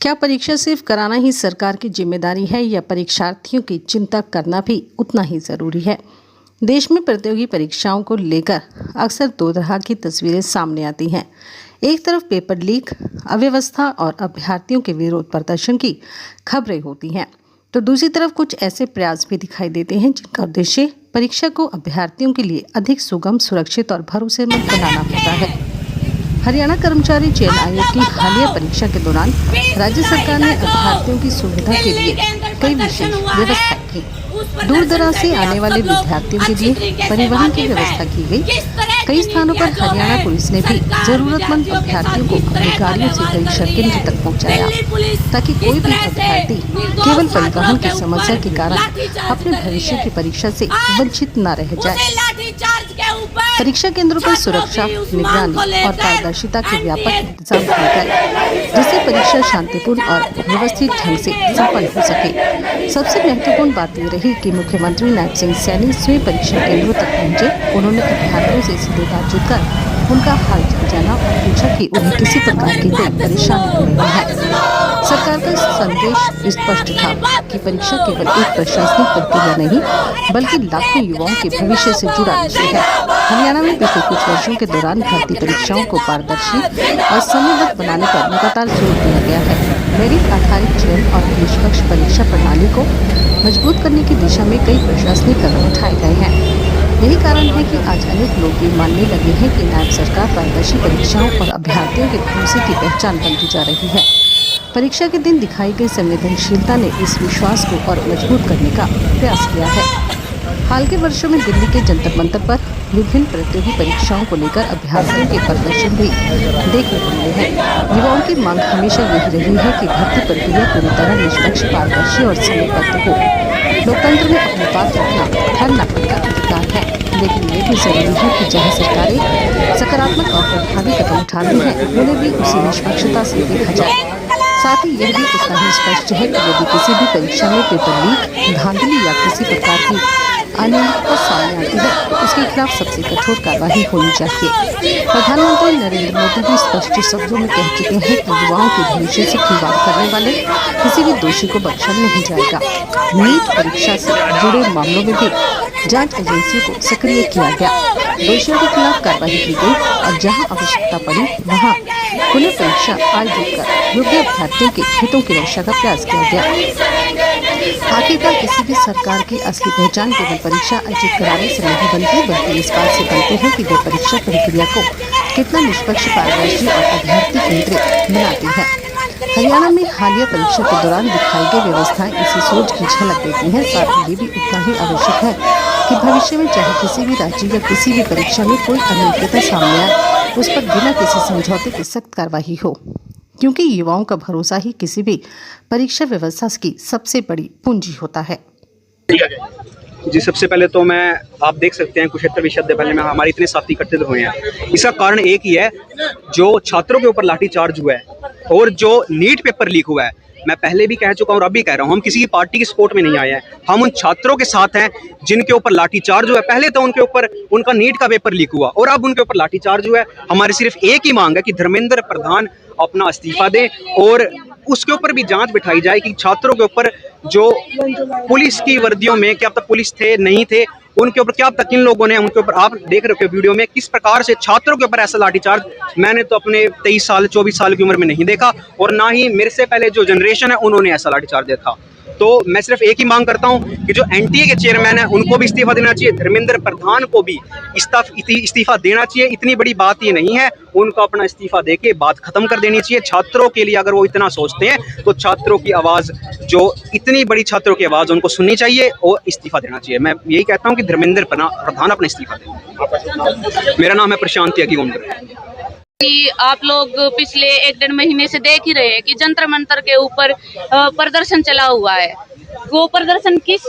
क्या परीक्षा सिर्फ कराना ही सरकार की जिम्मेदारी है या परीक्षार्थियों की चिंता करना भी उतना ही जरूरी है? देश में प्रतियोगी परीक्षाओं को लेकर अक्सर दो तरह की तस्वीरें सामने आती हैं। एक तरफ पेपर लीक, अव्यवस्था और अभ्यर्थियों के विरोध प्रदर्शन की खबरें होती हैं, तो दूसरी तरफ कुछ ऐसे प्रयास भी दिखाई देते हैं जिनका उद्देश्य परीक्षा को अभ्यर्थियों के लिए अधिक सुगम, सुरक्षित और भरोसेमंद बनाना होता है। हरियाणा कर्मचारी चयन आयोग की हालिया परीक्षा के दौरान राज्य सरकार ने अभ्यर्थियों की सुविधा के लिए कई विशेष व्यवस्थाएं की। दूर दराज से आने वाले विद्यार्थियों के लिए परिवहन की व्यवस्था की गई। कई स्थानों पर हरियाणा पुलिस ने भी जरूरतमंद अभ्यर्थियों को अपनी गाड़ियों से परीक्षा केंद्र तक पहुंचाया, ताकि कोई भी अभ्यर्थी केवल परिवहन की समस्या के कारण अपने भविष्य की परीक्षा से वंचित न रह जाए। परीक्षा केंद्रों पर सुरक्षा, निगरानी और पारदर्शिता के व्यापक इंतजाम किए गए, जिससे परीक्षा शांतिपूर्ण और व्यवस्थित ढंग से संपन्न हो सके। सबसे महत्वपूर्ण बात यह रही कि मुख्यमंत्री नायब सिंह सैनी स्वयं परीक्षा केंद्रों तक पहुंचे। उन्होंने अभ्यर्थियों से सीधे बातचीत कर उनका हाल चाल जाना और पूछा कि उन्हें किसी प्रकार की कोई परेशानी हो रही है। सरकार का संदेश स्पष्ट था कि परीक्षा केवल एक प्रशासनिक प्रक्रिया नहीं, बल्कि लाखों युवाओं के भविष्य से जुड़ा विषय है। हरियाणा में पिछले कुछ वर्षों के दौरान भर्ती परीक्षाओं को पारदर्शी और समयबद्ध बनाने पर लगातार जोर दिया गया है। मेरिट आधारित चयन और निष्पक्ष परीक्षा प्रणाली को मजबूत करने की दिशा में कई प्रशासनिक कदम उठाए गए हैं। यही कारण है कि आज अनेक लोग ये मानने लगे हैं कि नायब सरकार पारदर्शी परीक्षाओं और अभ्यर्थियों के भरोसे की पहचान बनती जा रही है। परीक्षा के दिन दिखाई गई संवेदनशीलता ने इस विश्वास को और मजबूत करने का प्रयास किया है। हाल के वर्षों में दिल्ली के जंतर मंतर पर विभिन्न प्रतियोगी परीक्षाओं को लेकर अभ्यर्थियों के प्रदर्शन भी देखने को मिले हैं। युवाओं की मांग हमेशा यही रही है कि भर्ती प्रक्रिया पूरी तरह निष्पक्ष, पारदर्शी और समयबद्ध हो। लोकतंत्र में अपनी बात रखना हर नागरिक का अधिकार है, लेकिन ये भी जरूरी है कि जहां सरकारें सकारात्मक और प्रभावी कदम उठा रही हैं, उन्हें भी उसी निष्पक्षता से देखा जाए। साथ ही यह भी उतना ही स्पष्ट है कि यदि किसी भी परीक्षा में पेपर लीक, धांधली या किसी प्रकार की अनियमितता सामने आती है, तो उसके खिलाफ सबसे कठोर कार्रवाई होनी चाहिए। प्रधानमंत्री नरेंद्र मोदी भी स्पष्ट शब्दों में कह चुके हैं कि युवाओं के भविष्य से खिलवाड़ करने वाले किसी भी दोषी को बख्शा नहीं जाएगा। नीट परीक्षा से जुड़े मामलों में भी जांच एजेंसियों को सक्रिय किया गया, दोषियों के खिलाफ कार्रवाई की गई और जहां आवश्यकता पड़ी वहां पुनः परीक्षा आयोजित कर योग्य अभ्यर्थियों के हितों की रक्षा का प्रयास किया गया। आखिरकार किसी भी सरकार की असली पहचान केवल परीक्षा आयोजित कराने से नहीं बनती, बल्कि इस बात से बनती है कि वह परीक्षा प्रक्रिया को कितना निष्पक्ष, पारदर्शी और अभ्यर्थी केंद्रित बनाती है। हरियाणा में हालिया परीक्षा के दौरान दिखाई गई व्यवस्थाएं इसी सोच की झलक देती हैं। साथ ही ये भी उतना ही आवश्यक है कि भविष्य में चाहे किसी भी राज्य या किसी भी परीक्षा में कोई अनियमितता सामने आए, उस पर बिना किसी समझौते के सख्त कार्रवाई हो, क्योंकि युवाओं का भरोसा ही किसी भी परीक्षा व्यवस्था की सबसे बड़ी पूंजी होता है। जी, सबसे पहले तो आप देख सकते हैं कुरुक्षेत्र विश्वविद्यालय में हमारे इतने साथी इकट्ठे हुए हैं। इसका कारण एक ही है, जो छात्रों के ऊपर लाठीचार्ज हुआ है और जो नीट पेपर लीक हुआ है। मैं पहले भी कह चुका हूँ और अब भी कह रहा हूँ, हम किसी की पार्टी की सपोर्ट में नहीं आए हैं। हम उन छात्रों के साथ हैं जिनके ऊपर लाठीचार्ज हुआ है। पहले तो उनके ऊपर उनका नीट का पेपर लीक हुआ और अब उनके ऊपर लाठीचार्ज हुआ है। हमारी सिर्फ एक ही मांग है कि धर्मेंद्र प्रधान अपना इस्तीफा दें और उसके ऊपर भी जांच बिठाई जाए कि छात्रों के ऊपर जो पुलिस की वर्दियों में क्या तक पुलिस थे नहीं थे, उनके ऊपर क्या तक इन लोगों ने उनके ऊपर, आप देख रहे हो वीडियो में किस प्रकार से छात्रों के ऊपर ऐसा लाठीचार्ज मैंने तो अपने 23 साल 24 साल की उम्र में नहीं देखा, और ना ही मेरे से पहले जो जनरेशन है उन्होंने ऐसा लाठीचार्ज देखा। तो मैं सिर्फ एक ही मांग करता हूं कि जो एनटीए के चेयरमैन है उनको भी इस्तीफा देना चाहिए, धर्मेंद्र प्रधान को भी इस्तीफा देना चाहिए। इतनी बड़ी बात ये नहीं है, उनको अपना इस्तीफा देके बात खत्म कर देनी चाहिए। छात्रों के लिए अगर वो इतना सोचते हैं तो छात्रों की आवाज़, जो इतनी बड़ी छात्रों की आवाज़, उनको सुननी चाहिए और इस्तीफा देना चाहिए। मैं यही कहता हूँ कि धर्मेंद्र प्रधान अपना इस्तीफा दें। मेरा नाम है प्रशांत त्यागी उमर। कि आप लोग पिछले 1-1.5 महीने से देख ही रहे हैं कि जंतर मंतर के ऊपर प्रदर्शन चला हुआ है। वो प्रदर्शन किस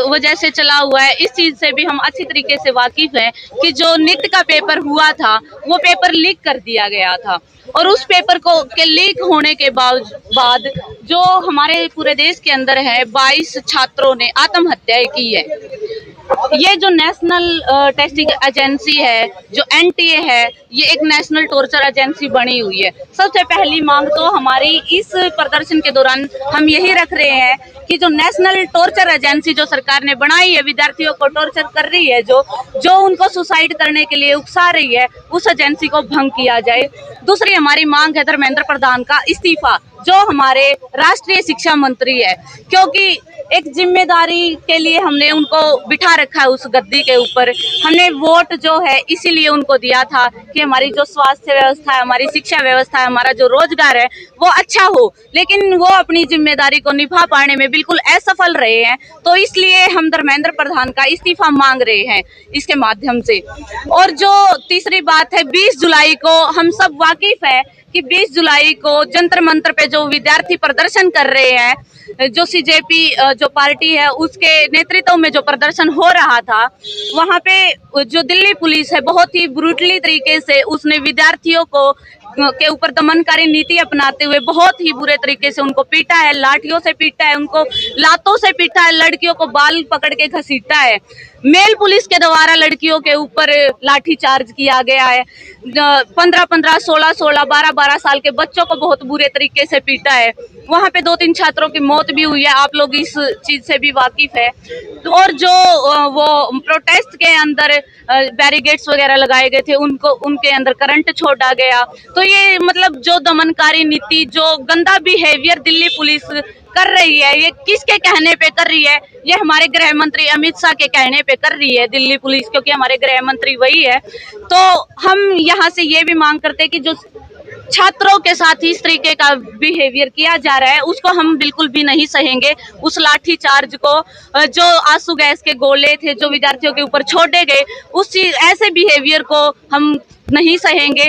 वजह से चला हुआ है, इस चीज से भी हम अच्छी तरीके से वाकिफ हैं कि जो नीट का पेपर हुआ था वो पेपर लीक कर दिया गया था, और उस पेपर को के लीक होने के बाद जो हमारे पूरे देश के अंदर है 22 छात्रों ने आत्महत्याएं की है। ये जो नेशनल टेस्टिंग एजेंसी है, जो एनटीए है, ये एक नेशनल टॉर्चर एजेंसी बनी हुई है। सबसे पहली मांग तो हमारी इस प्रदर्शन के दौरान हम यही रख रहे हैं कि जो नेशनल टॉर्चर एजेंसी जो सरकार ने बनाई है, विद्यार्थियों को टॉर्चर कर रही है, जो उनको सुसाइड करने के लिए उकसा रही है, उस एजेंसी को भंग किया जाए। दूसरी हमारी मांग है धर्मेंद्र प्रधान का इस्तीफा, जो हमारे राष्ट्रीय शिक्षा मंत्री है, क्योंकि एक जिम्मेदारी के लिए हमने उनको बिठा रखा है उस गद्दी के ऊपर। हमने वोट जो है इसीलिए उनको दिया था कि हमारी जो स्वास्थ्य व्यवस्था है, हमारी शिक्षा व्यवस्था है, हमारा जो रोजगार है वो अच्छा हो, लेकिन वो अपनी जिम्मेदारी को निभा पाने में बिल्कुल असफल रहे हैं। तो इसलिए हम धर्मेंद्र प्रधान का इस्तीफा मांग रहे हैं इसके माध्यम से। और जो तीसरी बात है, 20 जुलाई को हम सब वाकिफ है कि 20 जुलाई को जंतर मंतर पे जो विद्यार्थी प्रदर्शन कर रहे हैं, जो सीजेपी जो पार्टी है उसके नेतृत्व में जो प्रदर्शन हो रहा था, वहाँ पे जो दिल्ली पुलिस है बहुत ही ब्रूटली तरीके से उसने विद्यार्थियों को के ऊपर दमनकारी नीति अपनाते हुए बहुत ही बुरे तरीके से उनको पीटा है, लाठियों से पीटा है, उनको लातों से पीटा है, लड़कियों को बाल पकड़ के घसीटा है। मेल पुलिस के द्वारा लड़कियों के ऊपर लाठी चार्ज किया गया है। 15-15, 16-16, 12-12 साल के बच्चों को बहुत बुरे तरीके से पीटा है। वहाँ पे 2-3 छात्रों की मौत भी हुई है, आप लोग इस चीज से भी वाकिफ है। और जो वो प्रोटेस्ट के अंदर बैरिकेड्स वगैरह लगाए गए थे, उनके अंदर करंट छोड़ा गया। तो ये मतलब जो दमनकारी नीति, जो गंदा बिहेवियर दिल्ली पुलिस कर रही है, ये किसके कहने पे कर रही है? ये हमारे गृह मंत्री अमित शाह के कहने पे कर रही है दिल्ली पुलिस, क्योंकि हमारे गृह मंत्री वही है। तो हम यहाँ से ये भी मांग करते हैं कि जो छात्रों के साथ इस तरीके का बिहेवियर किया जा रहा है उसको हम बिल्कुल भी नहीं सहेंगे। उस लाठी चार्ज को, जो आंसू गैस के गोले थे जो विद्यार्थियों के ऊपर छोड़े गए, ऐसे बिहेवियर को हम नहीं सहेंगे।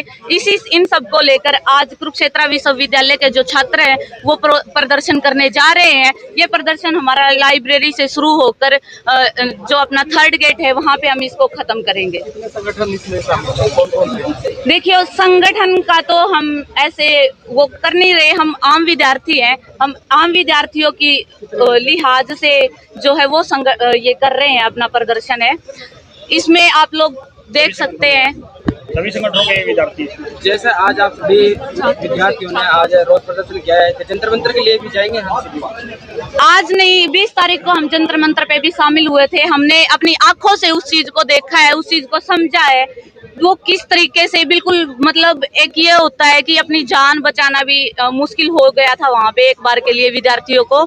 इन सब को लेकर आज कुरुक्षेत्र विश्वविद्यालय के जो छात्र हैं वो प्रदर्शन करने जा रहे हैं। ये प्रदर्शन हमारा लाइब्रेरी से शुरू होकर जो अपना 3rd गेट है वहाँ पे हम इसको खत्म करेंगे। देखिए, संगठन का तो हम ऐसे वो कर नहीं रहे, हम आम विद्यार्थी हैं। हम आम विद्यार्थियों की लिहाज से जो है वो ये कर रहे हैं, अपना प्रदर्शन है। इसमें आप लोग देख सकते हैं सभी संगठनों के विद्यार्थी, जैसे आज आप सभी विद्यार्थियों ने आज रोज प्रदर्शन किया है, तो जंतर मंतर के लिए भी जाएंगे हम सभी? आज नहीं, 20 तारीख को हम जंतर मंतर पे भी शामिल हुए थे। हमने अपनी आंखों से उस चीज को देखा है, उस चीज को समझा है, वो किस तरीके से बिल्कुल मतलब एक ये होता है कि अपनी जान बचाना भी मुश्किल हो गया था वहाँ पे एक बार के लिए विद्यार्थियों को।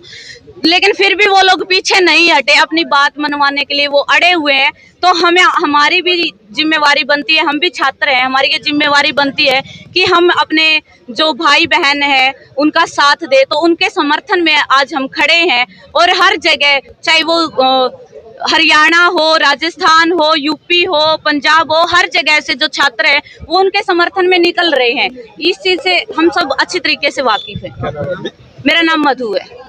लेकिन फिर भी वो लोग पीछे नहीं हटे, अपनी बात मनवाने के लिए वो अड़े हुए हैं। तो हमारी भी जिम्मेवारी बनती है, हम भी छात्र हैं, हमारी ये जिम्मेवारी बनती है कि हम अपने जो भाई बहन है उनका साथ दे। तो उनके समर्थन में आज हम खड़े हैं। और हर जगह, चाहे वो हरियाणा हो, राजस्थान हो, यूपी हो, पंजाब हो, हर जगह से जो छात्र हैं वो उनके समर्थन में निकल रहे हैं। इस चीज से हम सब अच्छी तरीके से वाकिफ हैं। मेरा नाम मधु है।